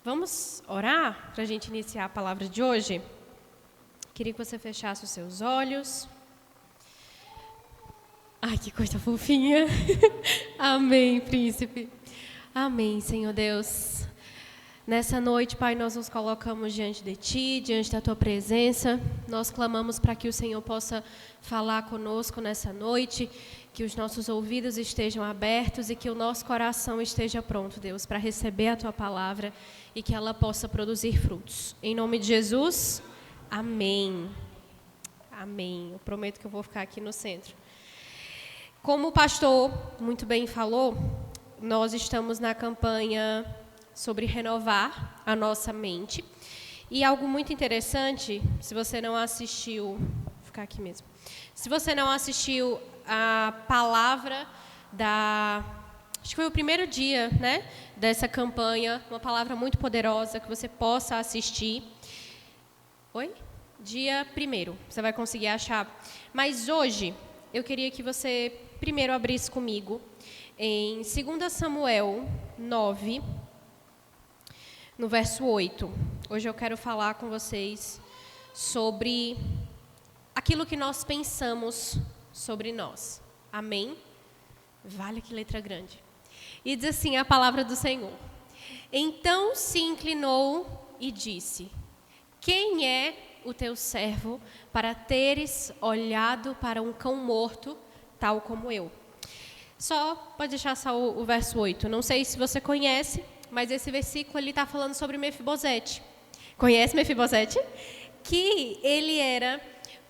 Vamos orar para a gente iniciar a palavra de hoje? Queria que você fechasse os seus olhos. Ai, que coisa fofinha. Amém, príncipe. Amém, Senhor Deus. Nessa noite, Pai, nós nos colocamos diante de Ti, diante da Tua presença. Nós clamamos para que o Senhor possa falar conosco nessa noite, que os nossos ouvidos estejam abertos e que o nosso coração esteja pronto, Deus, para receber a Tua palavra e que ela possa produzir frutos. Em nome de Jesus, amém. Amém. Eu prometo que eu vou ficar aqui no centro. Como o pastor muito bem falou, nós estamos na campanha sobre renovar a nossa mente. E algo muito interessante, se você não assistiu, vou ficar aqui mesmo. Se você não assistiu a palavra acho que foi o primeiro dia, né, dessa campanha, uma palavra muito poderosa que você possa assistir. Oi? Dia 1º, você vai conseguir achar. Mas hoje, eu queria que você primeiro abrisse comigo em 2 Samuel 9, no verso 8. Hoje eu quero falar com vocês sobre aquilo que nós pensamos sobre nós. Amém? Vale que letra grande. E diz assim a palavra do Senhor. Então se inclinou e disse: quem é o teu servo para teres olhado para um cão morto, tal como eu? Pode deixar só o verso 8. Não sei se você conhece, mas esse versículo ele está falando sobre Mefibosete. Conhece Mefibosete? Que ele era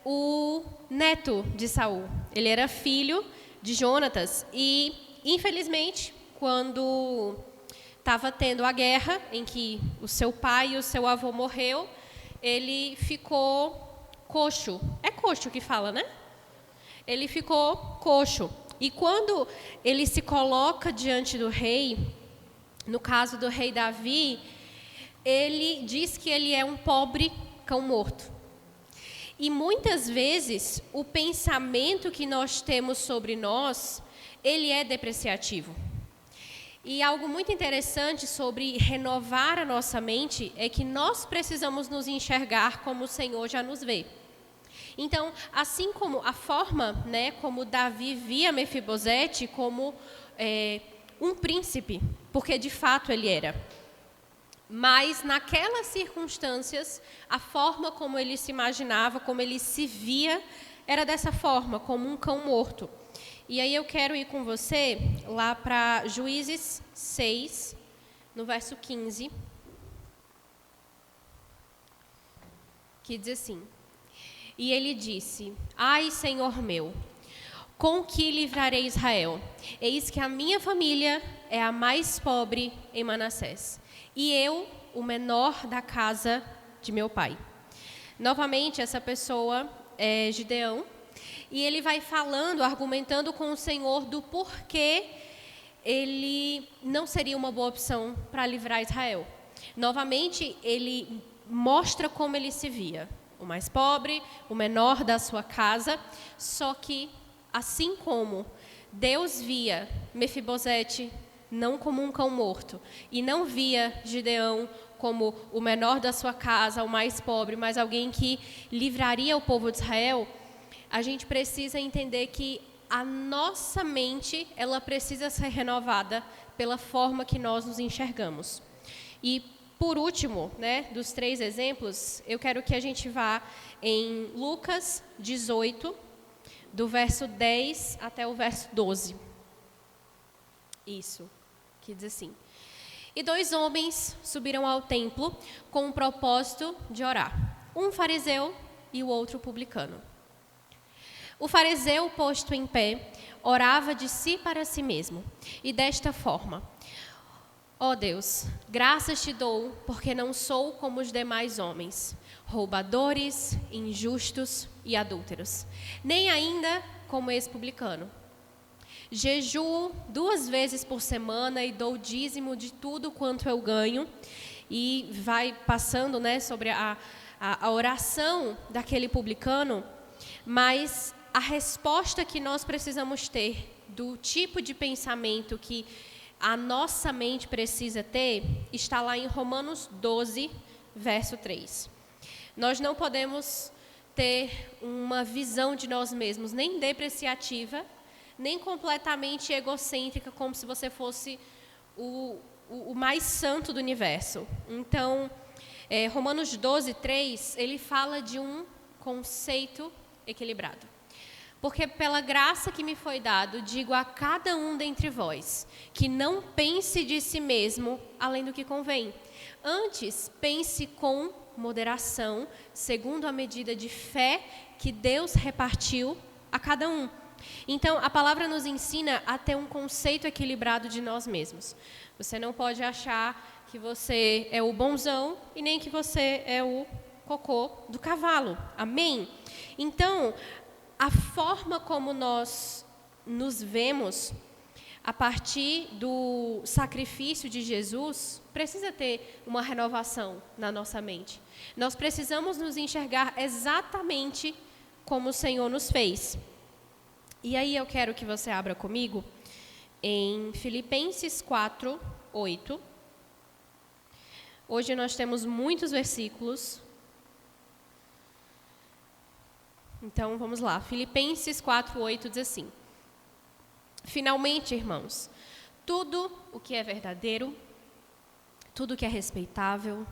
o neto de Saul. Ele era filho de Jonatas. E, infelizmente, quando estava tendo a guerra, em que o seu pai e o seu avô morreu, ele ficou coxo. É coxo que fala, né? Ele ficou coxo. E quando ele se coloca diante do rei, no caso do rei Davi, ele diz que ele é um pobre cão morto. E muitas vezes o pensamento que nós temos sobre nós, ele é depreciativo. E algo muito interessante sobre renovar a nossa mente é que nós precisamos nos enxergar como o Senhor já nos vê. Então, assim como a forma, né, como Davi via Mefibosete como um príncipe, porque de fato ele era. Mas naquelas circunstâncias, a forma como ele se imaginava, como ele se via, era dessa forma, como um cão morto. E aí eu quero ir com você lá para Juízes 6, no verso 15, que diz assim: e ele disse: ai, Senhor meu, com que livrarei Israel? Eis que a minha família é a mais pobre em Manassés, e eu, o menor da casa de meu pai. Novamente, essa pessoa é Gideão, e ele vai falando, argumentando com o Senhor do porquê ele não seria uma boa opção para livrar Israel. Novamente, ele mostra como ele se via. O mais pobre, o menor da sua casa, só que, assim como Deus via Mefibosete não como um cão morto, e não via Gideão como o menor da sua casa, o mais pobre, mas alguém que livraria o povo de Israel, a gente precisa entender que a nossa mente, ela precisa ser renovada pela forma que nós nos enxergamos. E, por último, né, dos 3 exemplos, eu quero que a gente vá em Lucas 18, do verso 10 até o verso 12. Isso, que diz assim: e 2 homens subiram ao templo com o propósito de orar, um fariseu e o outro publicano. O fariseu, posto em pé, orava de si para si mesmo, e desta forma: ó Deus, graças te dou, porque não sou como os demais homens, roubadores, injustos e adúlteros, nem ainda como esse publicano. Jejuo 2 vezes por semana e dou dízimo de tudo quanto eu ganho. E vai passando, né, sobre a oração daquele publicano, mas a resposta que nós precisamos ter do tipo de pensamento que a nossa mente precisa ter está lá em Romanos 12, verso 3. Nós não podemos ter uma visão de nós mesmos, nem depreciativa, nem completamente egocêntrica, como se você fosse o mais santo do universo. Então, Romanos 12, 3, ele fala de um conceito equilibrado. Porque pela graça que me foi dado, digo a cada um dentre vós, que não pense de si mesmo além do que convém. Antes, pense com moderação, segundo a medida de fé que Deus repartiu a cada um. Então, a palavra nos ensina a ter um conceito equilibrado de nós mesmos. Você não pode achar que você é o bonzão e nem que você é o cocô do cavalo. Amém? Então, a forma como nós nos vemos a partir do sacrifício de Jesus precisa ter uma renovação na nossa mente. Nós precisamos nos enxergar exatamente como o Senhor nos fez. E aí eu quero que você abra comigo em Filipenses 4, 8. Hoje nós temos muitos versículos. Então, vamos lá. Filipenses 4, 8 diz assim: finalmente, irmãos, tudo o que é verdadeiro, tudo o que é respeitável,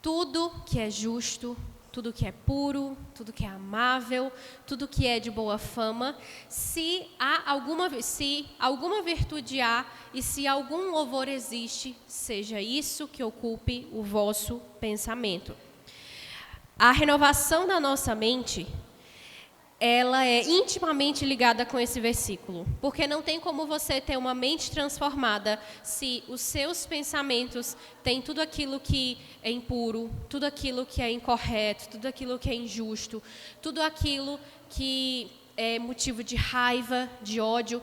tudo que é justo, tudo que é puro, tudo que é amável, tudo que é de boa fama, se alguma virtude há e se algum louvor existe, seja isso que ocupe o vosso pensamento. A renovação da nossa mente, ela é intimamente ligada com esse versículo, porque não tem como você ter uma mente transformada se os seus pensamentos têm tudo aquilo que é impuro, tudo aquilo que é incorreto, tudo aquilo que é injusto, tudo aquilo que é motivo de raiva, de ódio.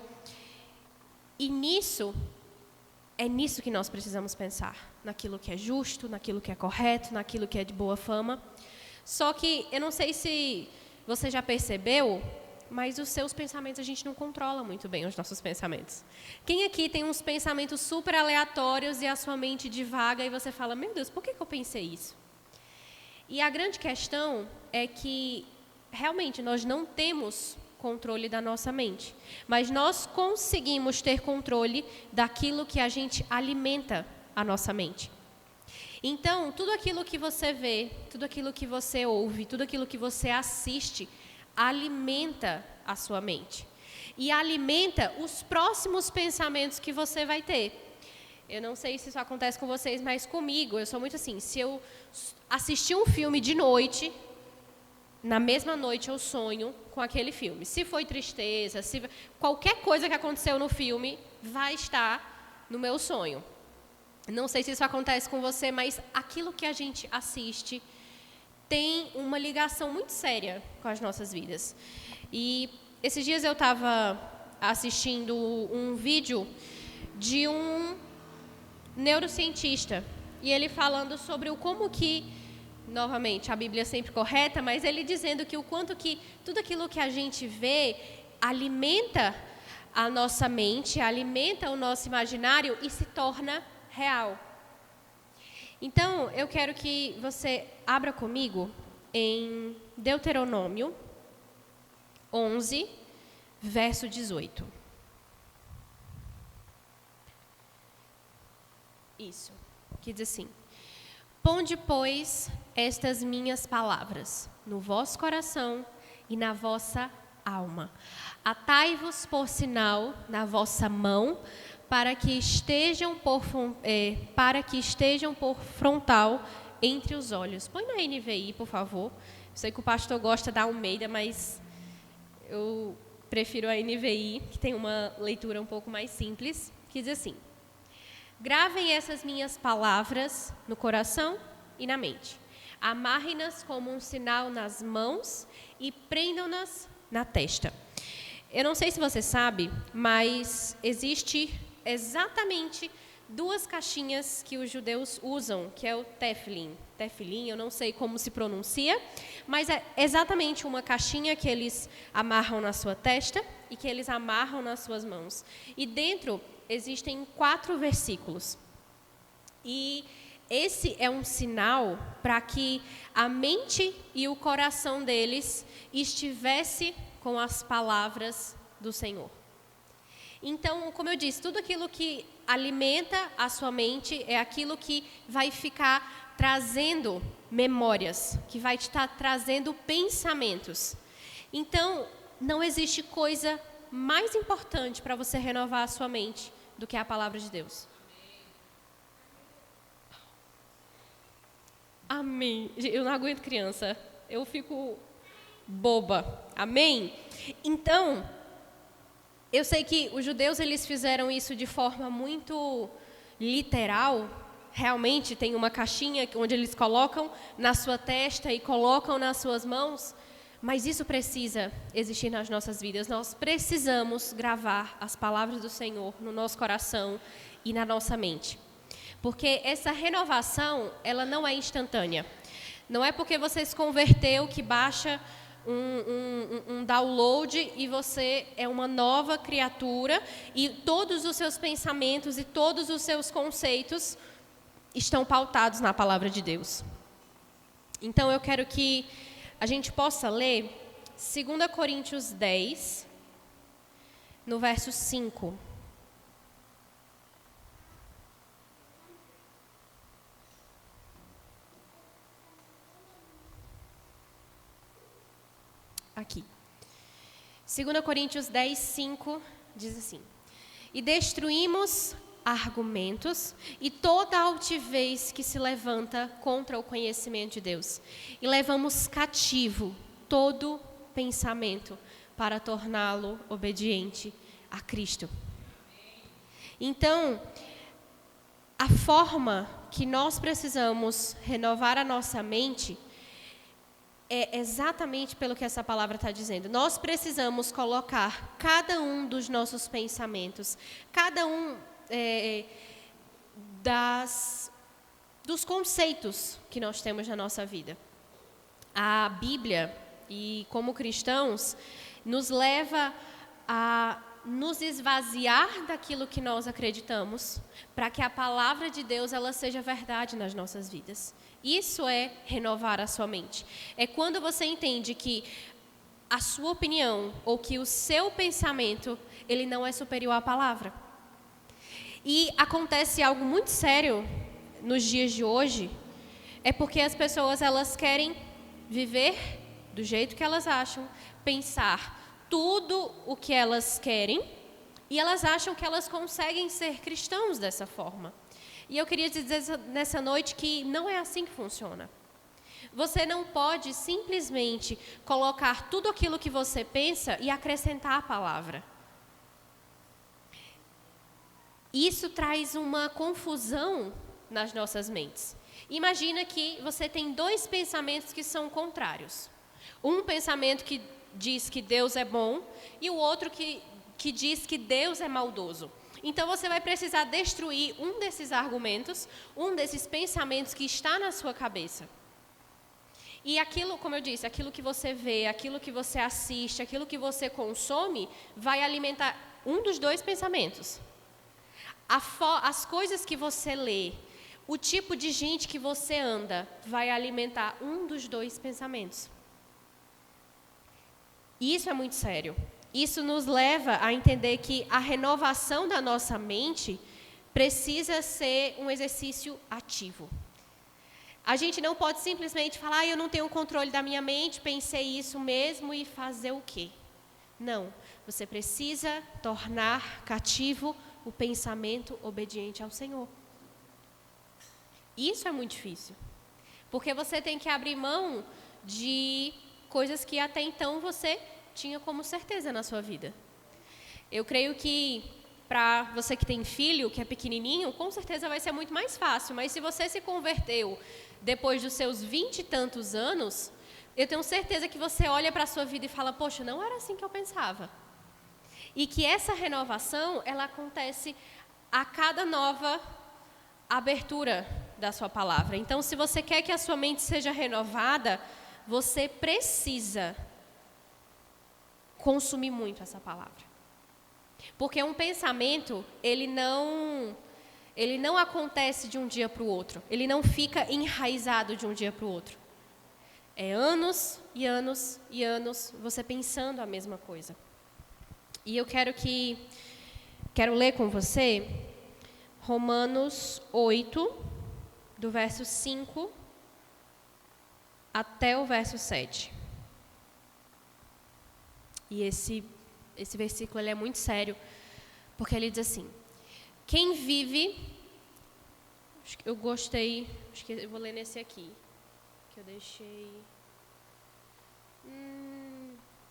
E é nisso que nós precisamos pensar, naquilo que é justo, naquilo que é correto, naquilo que é de boa fama. Só que eu não sei se você já percebeu, mas os seus pensamentos, a gente não controla muito bem os nossos pensamentos. Quem aqui tem uns pensamentos super aleatórios e a sua mente divaga e você fala, meu Deus, por que eu pensei isso? E a grande questão é que, realmente, nós não temos controle da nossa mente, mas nós conseguimos ter controle daquilo que a gente alimenta a nossa mente. Então, tudo aquilo que você vê, tudo aquilo que você ouve, tudo aquilo que você assiste, alimenta a sua mente. E alimenta os próximos pensamentos que você vai ter. Eu não sei se isso acontece com vocês, mas comigo, eu sou muito assim, se eu assistir um filme de noite, na mesma noite eu sonho com aquele filme. Se foi tristeza, se qualquer coisa que aconteceu no filme, vai estar no meu sonho. Não sei se isso acontece com você, mas aquilo que a gente assiste tem uma ligação muito séria com as nossas vidas. E esses dias eu estava assistindo um vídeo de um neurocientista, e ele falando sobre o como que, novamente, a Bíblia é sempre correta, mas ele dizendo que o quanto que tudo aquilo que a gente vê alimenta a nossa mente, alimenta o nosso imaginário e se torna real. Então, eu quero que você abra comigo em Deuteronômio 11, verso 18. Isso, que diz assim: ponde, pois, estas minhas palavras no vosso coração e na vossa alma. Atai-vos por sinal na vossa mão, para que estejam por frontal entre os olhos. Põe na NVI, por favor. Eu sei que o pastor gosta da Almeida, mas eu prefiro a NVI, que tem uma leitura um pouco mais simples, que diz assim: gravem essas minhas palavras no coração e na mente. Amarrem-nas como um sinal nas mãos e prendam-nas na testa. Eu não sei se você sabe, mas existe exatamente duas caixinhas que os judeus usam, que é o tefilin. Tefilin, eu não sei como se pronuncia, mas é exatamente uma caixinha que eles amarram na sua testa e que eles amarram nas suas mãos. E dentro existem 4 versículos. E esse é um sinal para que a mente e o coração deles estivesse com as palavras do Senhor. Então, como eu disse, tudo aquilo que alimenta a sua mente é aquilo que vai ficar trazendo memórias, que vai te estar trazendo pensamentos. Então, não existe coisa mais importante para você renovar a sua mente do que a palavra de Deus. Amém. Eu não aguento criança. Eu fico boba. Amém? Então, eu sei que os judeus eles fizeram isso de forma muito literal. Realmente tem uma caixinha onde eles colocam na sua testa e colocam nas suas mãos. Mas isso precisa existir nas nossas vidas. Nós precisamos gravar as palavras do Senhor no nosso coração e na nossa mente. Porque essa renovação, ela não é instantânea. Não é porque você se converteu que baixa um download e você é uma nova criatura e todos os seus pensamentos e todos os seus conceitos estão pautados na palavra de Deus. Então eu quero que a gente possa ler 2 Coríntios 10, no verso 5. Aqui. 2 Coríntios 10, 5, diz assim: E destruímos argumentos e toda altivez que se levanta contra o conhecimento de Deus. E levamos cativo todo pensamento para torná-lo obediente a Cristo. Então, a forma que nós precisamos renovar a nossa mente é exatamente pelo que essa palavra está dizendo. Nós precisamos colocar cada um dos nossos pensamentos, cada um dos conceitos que nós temos na nossa vida. A Bíblia, e como cristãos, nos leva a nos esvaziar daquilo que nós acreditamos, para que a palavra de Deus ela seja verdade nas nossas vidas. Isso é renovar a sua mente. É quando você entende que a sua opinião ou que o seu pensamento, ele não é superior à palavra. E acontece algo muito sério nos dias de hoje, é porque as pessoas elas querem viver do jeito que elas acham, pensar tudo o que elas querem, e elas acham que elas conseguem ser cristãos dessa forma. E eu queria dizer nessa noite que não é assim que funciona. Você não pode simplesmente colocar tudo aquilo que você pensa e acrescentar a palavra. Isso traz uma confusão nas nossas mentes. Imagina que você tem 2 pensamentos que são contrários. Um pensamento que diz que Deus é bom e o outro que diz que Deus é maldoso. Então você vai precisar destruir um desses argumentos, um desses pensamentos que está na sua cabeça. E aquilo, como eu disse, aquilo que você vê, aquilo que você assiste, aquilo que você consome, vai alimentar um dos 2 pensamentos. As coisas que você lê, o tipo de gente que você anda, vai alimentar um dos 2 pensamentos. E isso é muito sério. Isso nos leva a entender que a renovação da nossa mente precisa ser um exercício ativo. A gente não pode simplesmente falar, eu não tenho controle da minha mente, pensei isso mesmo e fazer o quê? Não, você precisa tornar cativo o pensamento obediente ao Senhor. Isso é muito difícil, porque você tem que abrir mão de coisas que até então você tinha como certeza na sua vida. Eu creio que para você que tem filho, que é pequenininho, com certeza vai ser muito mais fácil, mas se você se converteu depois dos seus 20 e tantos anos, eu tenho certeza que você olha para a sua vida e fala, poxa, não era assim que eu pensava. E que essa renovação, ela acontece a cada nova abertura da sua palavra. Então, se você quer que a sua mente seja renovada, você precisa consumir muito essa palavra. Porque um pensamento, ele não acontece de um dia para o outro. Ele não fica enraizado de um dia para o outro. É anos e anos e anos você pensando a mesma coisa. E eu quero ler com você Romanos 8, do verso 5 até o verso 7. E esse versículo ele é muito sério, porque ele diz assim: quem vive... eu gostei, acho que eu vou ler nesse aqui, que eu deixei...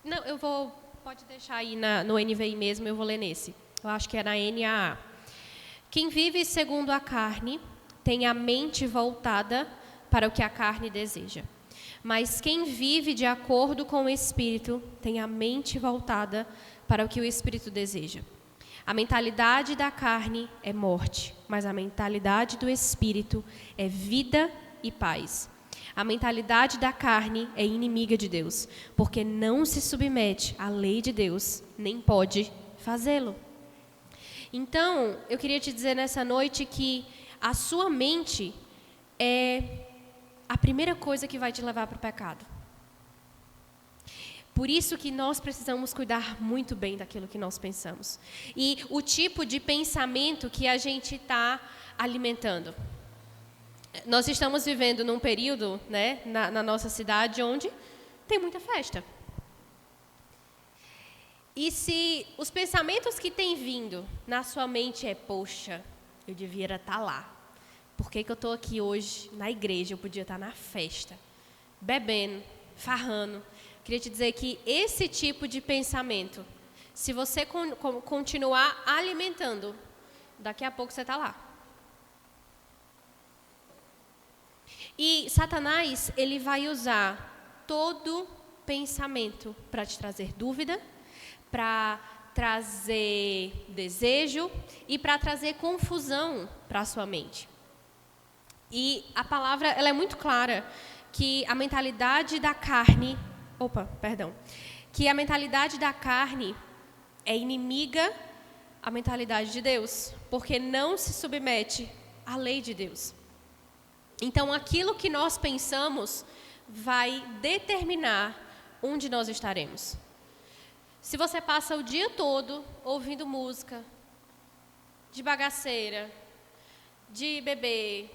Não, pode deixar aí no NVI mesmo, eu vou ler nesse. Eu acho que é na NAA. Quem vive segundo a carne tem a mente voltada para o que a carne deseja. Mas quem vive de acordo com o Espírito tem a mente voltada para o que o Espírito deseja. A mentalidade da carne é morte, mas a mentalidade do Espírito é vida e paz. A mentalidade da carne é inimiga de Deus, porque não se submete à lei de Deus, nem pode fazê-lo. Então, eu queria te dizer nessa noite que a sua mente é a primeira coisa que vai te levar para o pecado. Por isso que nós precisamos cuidar muito bem daquilo que nós pensamos. E o tipo de pensamento que a gente está alimentando. Nós estamos vivendo num período, né, na nossa cidade, onde tem muita festa. E se os pensamentos que têm vindo na sua mente é, poxa, eu devia estar lá. Por que eu estou aqui hoje na igreja? Eu podia estar na festa, bebendo, farrando. Queria te dizer que esse tipo de pensamento, se você continuar alimentando, daqui a pouco você está lá. E Satanás, ele vai usar todo pensamento para te trazer dúvida, para trazer desejo e para trazer confusão para a sua mente. E a palavra ela é muito clara que a mentalidade da carne, que a mentalidade da carne é inimiga à mentalidade de Deus, porque não se submete à lei de Deus. Então, aquilo que nós pensamos vai determinar onde nós estaremos. Se você passa o dia todo ouvindo música, de bagaceira, de beber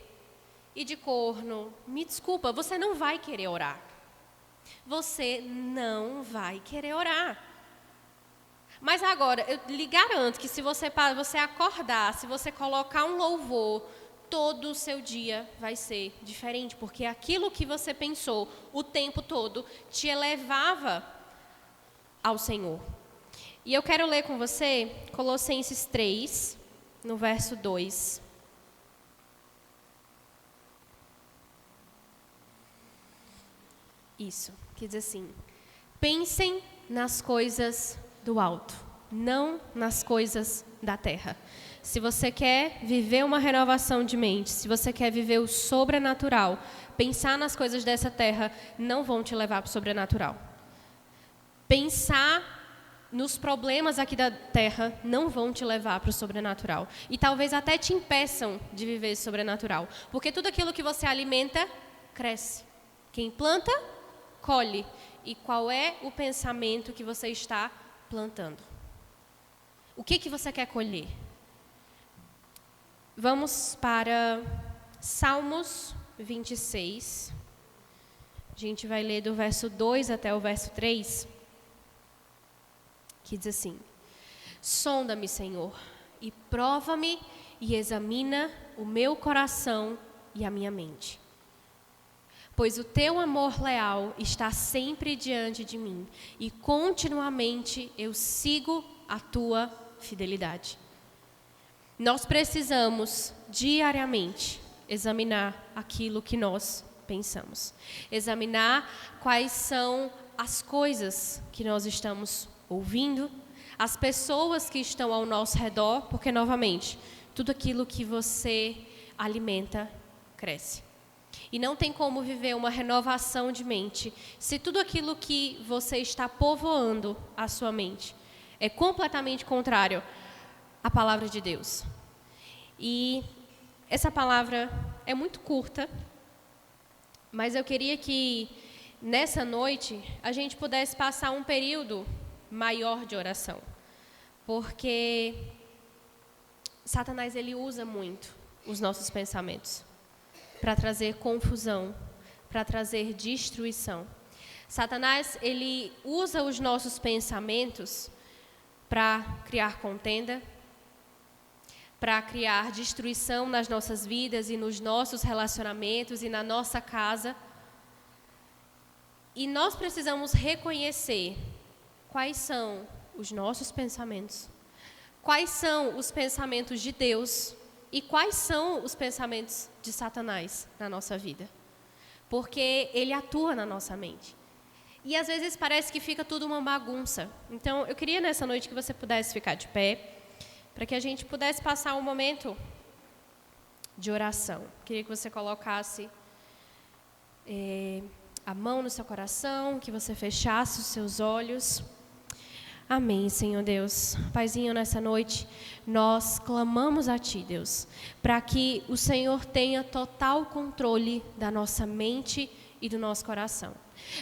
e de corno, me desculpa, você não vai querer orar. Você não vai querer orar. Mas agora, eu lhe garanto que se você acordar, se você colocar um louvor, todo o seu dia vai ser diferente, porque aquilo que você pensou o tempo todo te elevava ao Senhor. E eu quero ler com você Colossenses 3, no verso 2. Isso, que diz assim: pensem nas coisas do alto, não nas coisas da terra. Se você quer viver uma renovação de mente, se você quer viver o sobrenatural, pensar nas coisas dessa terra não vão te levar para o sobrenatural. Pensar nos problemas aqui da terra não vão te levar para o sobrenatural. E talvez até te impeçam de viver esse sobrenatural. Porque tudo aquilo que você alimenta, cresce. Quem planta, colhe. E qual é o pensamento que você está plantando? O que você quer colher? Vamos para Salmos 26. A gente vai ler do verso 2 até o verso 3. Que diz assim: sonda-me, Senhor, e prova-me e examina o meu coração e a minha mente. Pois o teu amor leal está sempre diante de mim, e continuamente eu sigo a tua fidelidade. Nós precisamos diariamente examinar aquilo que nós pensamos. Examinar quais são as coisas que nós estamos ouvindo, as pessoas que estão ao nosso redor, porque, novamente, tudo aquilo que você alimenta, cresce. E não tem como viver uma renovação de mente se tudo aquilo que você está povoando a sua mente É completamente contrário à palavra de Deus. E essa palavra é muito curta, mas eu queria que nessa noite a gente pudesse passar um período maior de oração. Porque Satanás, ele usa muito os nossos pensamentos para trazer confusão, para trazer destruição. Satanás, ele usa os nossos pensamentos para criar contenda, para criar destruição nas nossas vidas e nos nossos relacionamentos e na nossa casa. E nós precisamos reconhecer quais são os nossos pensamentos, quais são os pensamentos de Deus e quais são os pensamentos de Satanás na nossa vida. Porque ele atua na nossa mente. E às vezes parece que fica tudo uma bagunça. Então, eu queria nessa noite que você pudesse ficar de pé, para que a gente pudesse passar um momento de oração. Queria que você colocasse a mão no seu coração, que você fechasse os seus olhos. Amém, Senhor Deus. Paizinho, nessa noite, nós clamamos a Ti, Deus, para que o Senhor tenha total controle da nossa mente e do nosso coração.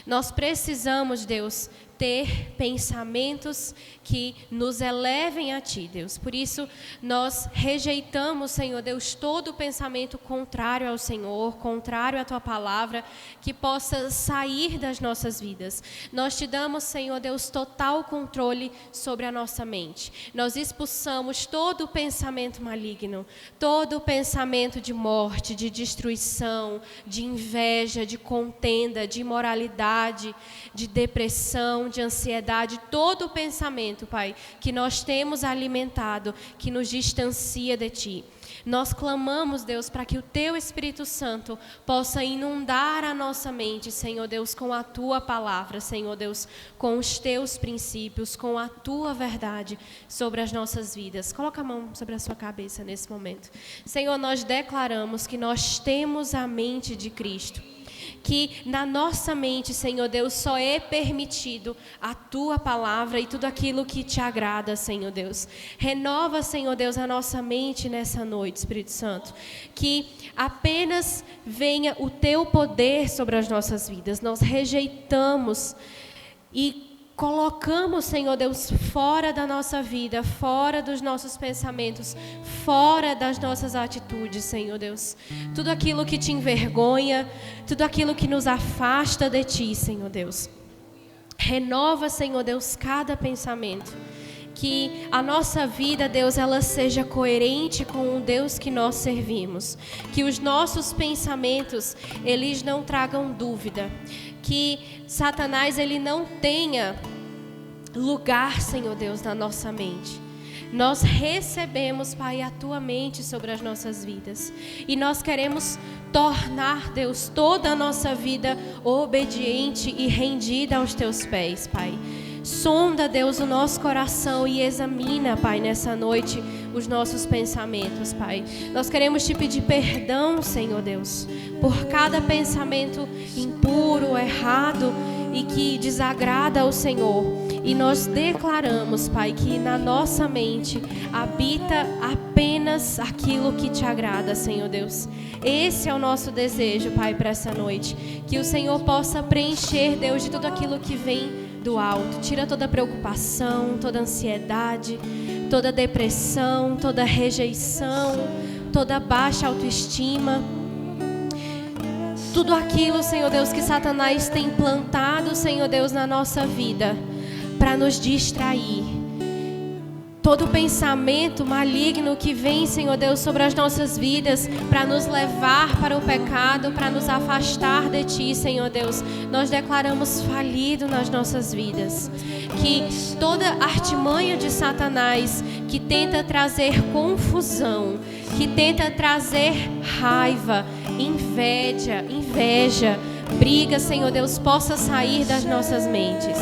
Nós precisamos, Deus, ter pensamentos que nos elevem a Ti, Deus. Por isso, nós rejeitamos, Senhor Deus, todo pensamento contrário ao Senhor, contrário à Tua palavra, que possa sair das nossas vidas. Nós Te damos, Senhor Deus, total controle sobre a nossa mente. Nós expulsamos todo pensamento maligno, todo pensamento de morte, de destruição, de inveja, de contenda, de imoralidade, de depressão, de ansiedade, todo o pensamento, Pai, que nós temos alimentado, que nos distancia de Ti. Nós clamamos, Deus, para que o Teu Espírito Santo possa inundar a nossa mente, Senhor Deus, com a Tua palavra, Senhor Deus, com os Teus princípios, com a Tua verdade sobre as nossas vidas. Coloca a mão sobre a sua cabeça nesse momento. Senhor, nós declaramos que nós temos a mente de Cristo. Que na nossa mente, Senhor Deus, só é permitido a Tua palavra e tudo aquilo que Te agrada, Senhor Deus. Renova, Senhor Deus, a nossa mente nessa noite, Espírito Santo. Que apenas venha o Teu poder sobre as nossas vidas. Nós rejeitamos e colocamos, Senhor Deus, fora da nossa vida, fora dos nossos pensamentos, fora das nossas atitudes, Senhor Deus. Tudo aquilo que Te envergonha, tudo aquilo que nos afasta de Ti, Senhor Deus. Renova, Senhor Deus, cada pensamento. Que a nossa vida, Deus, ela seja coerente com o Deus que nós servimos. Que os nossos pensamentos, eles não tragam dúvida. Que Satanás, ele não tenha lugar, Senhor Deus, na nossa mente. Nós recebemos, Pai, a Tua mente sobre as nossas vidas. E nós queremos tornar, Deus, toda a nossa vida obediente e rendida aos Teus pés, Pai. Sonda, Deus, o nosso coração e examina, Pai, nessa noite os nossos pensamentos, Pai. Nós queremos Te pedir perdão, Senhor Deus, por cada pensamento impuro, errado e que desagrada ao Senhor. E nós declaramos, Pai, que na nossa mente habita apenas aquilo que Te agrada, Senhor Deus. Esse é o nosso desejo, Pai, para essa noite. Que o Senhor possa preencher, Deus, de tudo aquilo que vem do alto. Tira toda preocupação, toda ansiedade, toda depressão, toda rejeição, toda baixa autoestima. Tudo aquilo, Senhor Deus, que Satanás tem plantado, Senhor Deus, na nossa vida para nos distrair. Todo pensamento maligno que vem, Senhor Deus, sobre as nossas vidas para nos levar para o pecado, para nos afastar de Ti, Senhor Deus, nós declaramos falido nas nossas vidas. Que toda artimanha de Satanás que tenta trazer confusão, que tenta trazer raiva, inveja, briga, Senhor Deus, possa sair das nossas mentes.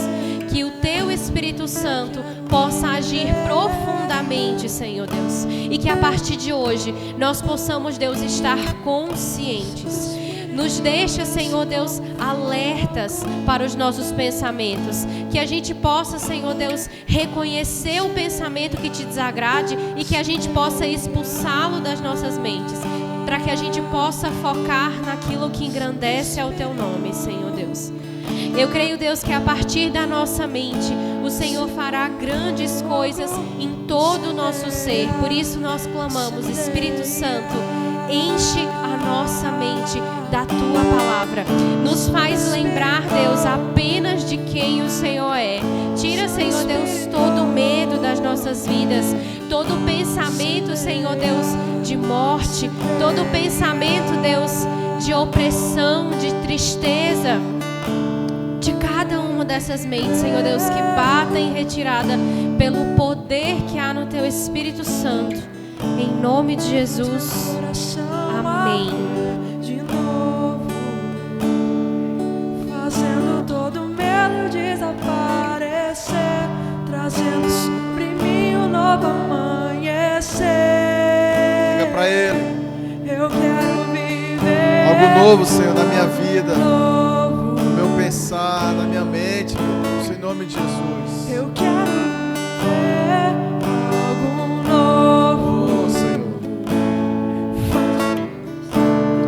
Que o Teu Espírito Santo possa agir profundamente, Senhor Deus. E que a partir de hoje nós possamos, Deus, estar conscientes Nos deixa, Senhor Deus, alertas para os nossos pensamentos. Que a gente possa, Senhor Deus, reconhecer o pensamento que te desagrade e que a gente possa expulsá-lo das nossas mentes, para que a gente possa focar naquilo que engrandece ao teu nome, Senhor Deus. Eu creio, Deus, que a partir da nossa mente, o Senhor fará grandes coisas em todo o nosso ser. Por isso nós clamamos, Espírito Santo, enche a nossa mente da tua palavra. Nos faz lembrar, Deus, apenas de quem o Senhor é. Tira, Senhor Deus, todo o medo das nossas vidas, todo o pensamento, Senhor Deus, de morte, todo o pensamento, Deus, de opressão, de tristeza, de cada uma dessas mentes, Senhor Deus, que bata em retirada pelo poder que há no teu Espírito Santo. Em nome de Jesus. Amém. De novo, fazendo todo medo desaparecer, trazendo sobre mim um novo amanhecer. Diga pra Ele: eu quero viver algo novo, Senhor, na minha vida, no meu pensar, na minha mente, meu Deus, em nome de Jesus. Eu quero viver algo novo, Oh, Senhor.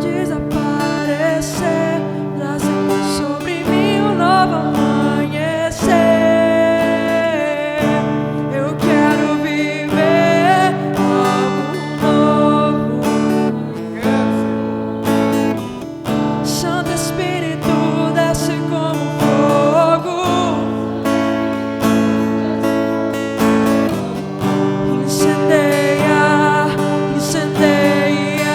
desaparecer, trazendo sobre mim um novo amanhecer. Eu quero viver algo novo. Santo Espírito, desce como fogo, incendeia, incendeia.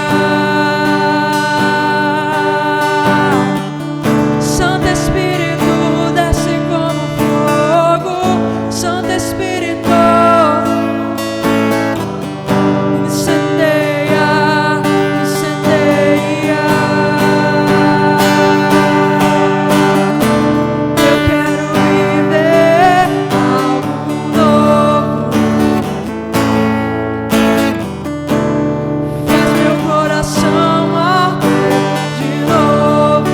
Santo Espírito, desce como fogo. Santo Espírito, incendeia, incendeia. Eu quero viver algo novo. Faz meu coração arder de novo,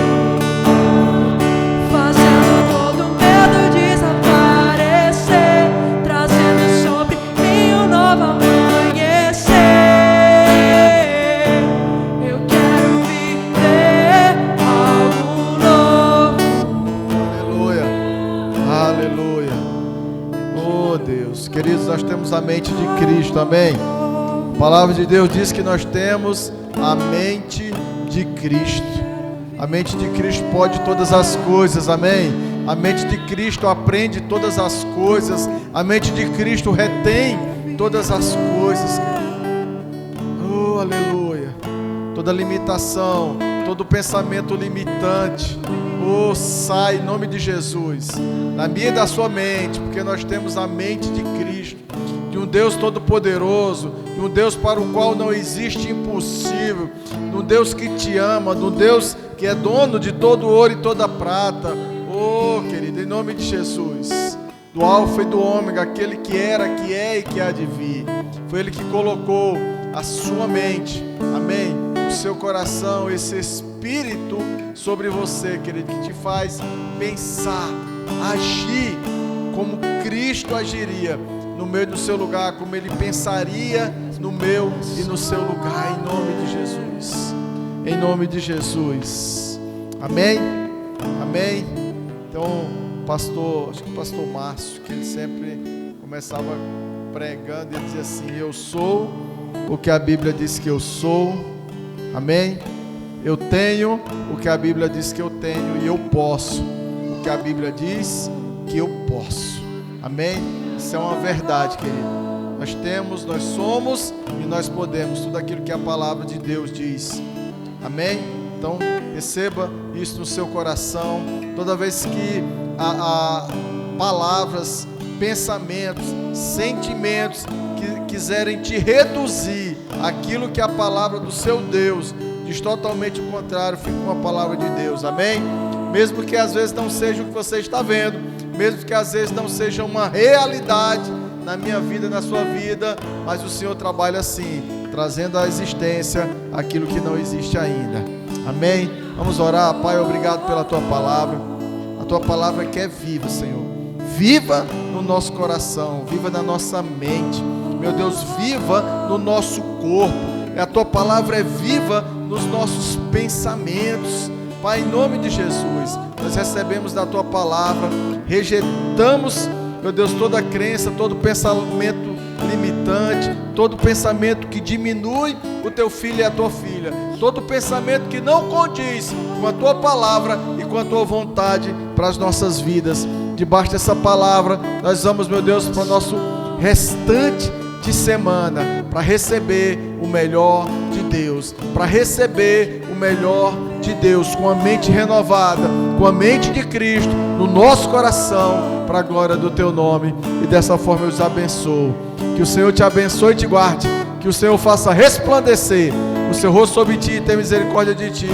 fazendo todo medo desaparecer, trazendo sobre mim um novo amanhecer. Eu quero viver algo novo. Aleluia, aleluia. Oh Deus, queridos, nós temos a mente de Cristo, amém? A palavra de Deus diz que nós temos a mente de Cristo. A mente de Cristo pode todas as coisas, amém? A mente de Cristo aprende todas as coisas. A mente de Cristo retém todas as coisas. Oh, aleluia. Toda limitação, todo pensamento limitante, oh, sai em nome de Jesus, da minha e da sua mente, porque nós temos a mente de Cristo, de um Deus todo-poderoso, de um Deus para o qual não existe impossível, de um Deus que te ama, de um Deus que é dono de todo ouro e toda prata. Oh, querido, em nome de Jesus, do Alfa e do Ômega, aquele que era, que é e que há de vir, foi Ele que colocou a sua mente, amém, o seu coração, esse Espírito sobre você, querido, que te faz pensar, agir como Cristo agiria no meio do seu lugar, como Ele pensaria no meu e no seu lugar, em nome de Jesus, em nome de Jesus, amém, amém. Então, pastor, acho que o pastor Márcio, que ele sempre começava pregando, ele dizia assim: eu sou o que a Bíblia diz que eu sou, amém? Eu tenho o que a Bíblia diz que eu tenho, e eu posso o que a Bíblia diz que eu posso, amém? Isso é uma verdade, querido. Nós temos, nós somos e nós podemos tudo aquilo que a palavra de Deus diz, amém? Então receba isso no seu coração. Toda vez que palavras, pensamentos, sentimentos que quiserem te reduzir aquilo que a palavra do seu Deus diz totalmente o contrário, fica com a palavra de Deus, amém? Mesmo que às vezes não seja o que você está vendo, mesmo que às vezes não seja uma realidade na minha vida, na sua vida, mas o Senhor trabalha assim, trazendo à existência aquilo que não existe ainda, amém? Vamos orar. Pai, obrigado pela tua palavra. A tua palavra que é viva, Senhor. Viva no nosso coração, viva na nossa mente. Meu Deus, viva no nosso corpo. A tua palavra é viva nos nossos pensamentos. Pai, em nome de Jesus, nós recebemos da tua palavra, rejeitamos, meu Deus, toda crença, todo pensamento limitante, todo pensamento que diminui o teu filho e a tua filha, todo pensamento que não condiz com a tua palavra e com a tua vontade para as nossas vidas. Debaixo dessa palavra, nós vamos, meu Deus, para o nosso restante de semana, para receber o melhor de Deus, para receber o melhor de Deus, com a mente renovada, com a mente de Cristo no nosso coração, para a glória do teu nome. E dessa forma eu os abençoo. Que o Senhor te abençoe e te guarde, que o Senhor faça resplandecer o seu rosto sobre ti e tenha misericórdia de ti,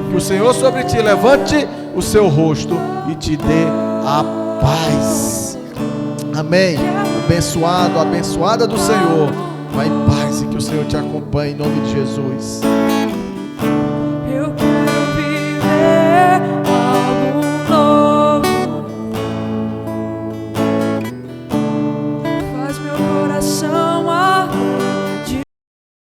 que o Senhor sobre ti levante o seu rosto e te dê a paz. Amém. Abençoado, abençoada do Senhor, vai em paz e que o Senhor te acompanhe em nome de Jesus. Eu quero viver algo novo. Faz meu coração